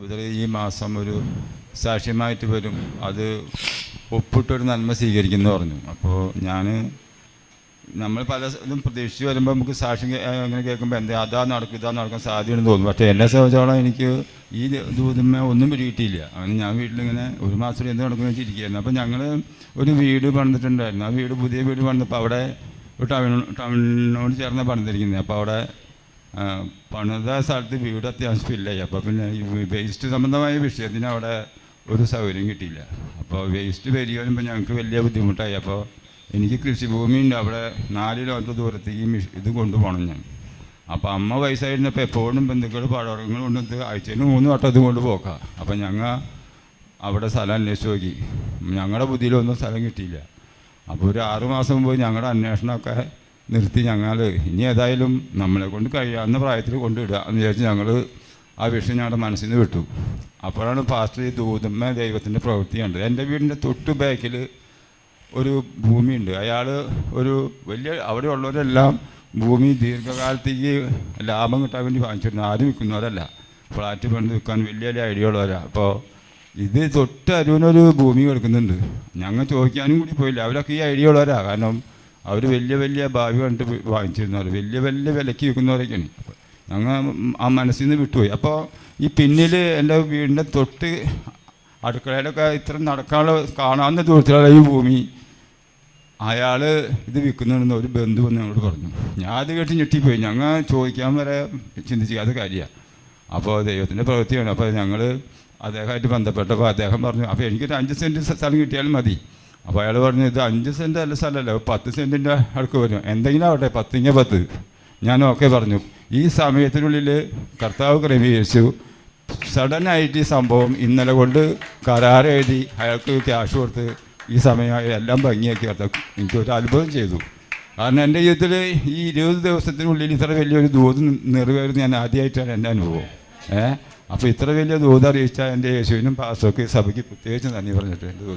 അത്ഭുതർ ഈ മാസം ഒരു സാക്ഷ്യമായിട്ട് വരും, അത് ഒപ്പിട്ടൊരു നന്മ സ്വീകരിക്കുന്നു പറഞ്ഞു. അപ്പോൾ നമ്മൾ പല ഇതും പ്രതീക്ഷിച്ച് വരുമ്പോൾ നമുക്ക് സാക്ഷ്യം അങ്ങനെ കേൾക്കുമ്പോൾ എന്താ അതാ നടക്കാൻ സാധ്യതയുണ്ടെന്ന് തോന്നും. പക്ഷേ എന്നെ സംബന്ധിച്ചോളം എനിക്ക് ഈ ദൂതമ്മ ഒന്നും പിടികിട്ടിയില്ല. അങ്ങനെ ഞാൻ വീട്ടിലിങ്ങനെ ഒരു മാസം എന്ത് നടക്കുന്ന വെച്ചിരിക്കുകയായിരുന്നു. അപ്പോൾ ഞങ്ങൾ ഒരു വീട് പണിതിട്ടുണ്ടായിരുന്നു. ആ പുതിയ വീട് പണിതപ്പോൾ അവിടെ ഒരു ടൗണിനോട് ചേർന്ന് പണിതിരിക്കുന്നത്. അപ്പോൾ അവിടെ പണിത സ്ഥലത്ത് വീട് അത്യാവശ്യം ഇല്ലായി. അപ്പോൾ പിന്നെ ഈ വേസ്റ്റ് സംബന്ധമായ വിഷയത്തിന് അവിടെ ഒരു സൗകര്യം കിട്ടിയില്ല. അപ്പോൾ വേസ്റ്റ് വരിക വരുമ്പോൾ ഞങ്ങൾക്ക് വലിയ ബുദ്ധിമുട്ടായി. അപ്പോൾ എനിക്ക് കൃഷിഭൂമിയുണ്ട്, അവിടെ 4 കിലോമീറ്റർ ദൂരത്തേക്ക് ഇത് കൊണ്ടുപോകണം ഞാൻ. അപ്പോൾ അമ്മ വയസ്സായിരുന്നപ്പോൾ എപ്പോഴും ബന്ധുക്കൾ പഴവർഗ്ഗങ്ങൾ കൊണ്ടുവന്ന് ആഴ്ചയിൽ 3 വട്ടം ഇത് കൊണ്ട് പോക്കാം. അപ്പോൾ ഞങ്ങൾ അവിടെ സ്ഥലം അന്വേഷിച്ച് നോക്കി, ഞങ്ങളുടെ ബുദ്ധിയിലൊന്നും സ്ഥലം കിട്ടിയില്ല. അപ്പോൾ ഒരു 6 മാസം പോയി ഞങ്ങളുടെ അന്വേഷണമൊക്കെ നിർത്തി. ഞങ്ങൾ ഇനി ഏതായാലും നമ്മളെ കൊണ്ട് കഴിയാവുന്ന പ്രായത്തിൽ കൊണ്ടിടുക എന്ന് വിചാരിച്ച് ഞങ്ങൾ ആ വിഷയം ഞങ്ങളുടെ മനസ്സിൽ നിന്ന് വിട്ടു. അപ്പോഴാണ് പാസ്റ്റർ ഈ ദൂതമ്മ ദൈവത്തിൻ്റെ പ്രവൃത്തി കണ്ടത്. എൻ്റെ വീടിൻ്റെ തൊട്ട് ബാക്കിൽ ഒരു ഭൂമിയുണ്ട്. അയാൾ ഒരു വലിയ അവിടെ ഉള്ളവരെല്ലാം ഭൂമി ദീർഘകാലത്തേക്ക് ലാഭം കിട്ടാൻ വേണ്ടി വാങ്ങിച്ചിരുന്നു. ആരും വിൽക്കുന്നവരല്ല, ഫ്ലാറ്റ് പണിത് വിൽക്കാൻ വലിയ വലിയ ഐഡിയ ഉള്ളവരാണ്. അപ്പോൾ ഇത് തൊട്ട് അരുവിനൊരു ഭൂമി കൊടുക്കുന്നുണ്ട്. ഞങ്ങൾ ചോദിക്കാനും കൂടി പോയില്ല. അവരൊക്കെ ഈ ഐഡിയ ഉള്ളവരാണ്. കാരണം അവർ വലിയ വലിയ ഭാവി കണ്ടിട്ട് വാങ്ങിച്ചിരുന്നവർ, വലിയ വലിയ വിലയ്ക്ക് വിൽക്കുന്നവരൊക്കെയാണ്. ഞങ്ങൾ ആ മനസ്സിൽ നിന്ന് വിട്ടുപോയി. അപ്പോൾ ഈ പിന്നിൽ എൻ്റെ വീടിൻ്റെ തൊട്ട് അടുക്കളയിലൊക്കെ ഇത്ര നടക്കാനുള്ള കാണാവുന്ന ദൂരത്തിലുള്ള ഈ ഭൂമി അയാൾ ഇത് വിൽക്കുന്നുണ്ടെന്ന് ഒരു ബന്ധു വന്ന് ഞങ്ങളോട് പറഞ്ഞു. ഞാൻ അത് കേട്ട് ഞെട്ടിപ്പോയി. ഞങ്ങൾ ചോദിക്കാൻ വരെ ചിന്തിക്കാത്ത കാര്യമാണ്. അപ്പോൾ ദൈവത്തിൻ്റെ പ്രവൃത്തിയാണ്. അപ്പോൾ ഞങ്ങൾ അദ്ദേഹമായിട്ട് ബന്ധപ്പെട്ടപ്പോൾ അദ്ദേഹം പറഞ്ഞു, അപ്പോൾ എനിക്കൊരു 5 സെൻറ്റ് സ്ഥലം കിട്ടിയാലും മതി. അപ്പോൾ അയാൾ പറഞ്ഞു, ഇത് 5 സെൻറ്റ് അല്ല സ്ഥലമല്ല, 10 സെൻറ്റിൻ്റെ അടുക്ക് വരും, എന്തെങ്കിലും ആവട്ടെ, 10 ഞാൻ ഓക്കെ പറഞ്ഞു. ഈ സമയത്തിനുള്ളിൽ കർത്താവ് ക്രമീകരിച്ചു. സഡനായിട്ട് ഈ സംഭവം ഇന്നലെ കൊണ്ട് കരാർ എഴുതി അയാൾക്ക് ക്യാഷ് കൊടുത്ത് ഈ സമയമായി എല്ലാം ഭംഗിയാക്കി കർത്താവ് എനിക്കൊരു അത്ഭുതം ചെയ്തു. കാരണം എൻ്റെ ജീവിതത്തിൽ ഈ 20 ദിവസത്തിനുള്ളിൽ ഇത്ര വലിയൊരു ദൂത് നിറവേറുന്ന ഞാൻ ആദ്യമായിട്ടാണ് എൻ്റെ അനുഭവം. അപ്പോൾ ഇത്ര വലിയ ദൂത് അറിയിച്ചാൽ എൻ്റെ യേശുവിനും പാസ്റ്റർക്ക് സഭയ്ക്ക് പ്രത്യേകിച്ച് നന്ദി പറഞ്ഞിട്ട് എൻ്റെ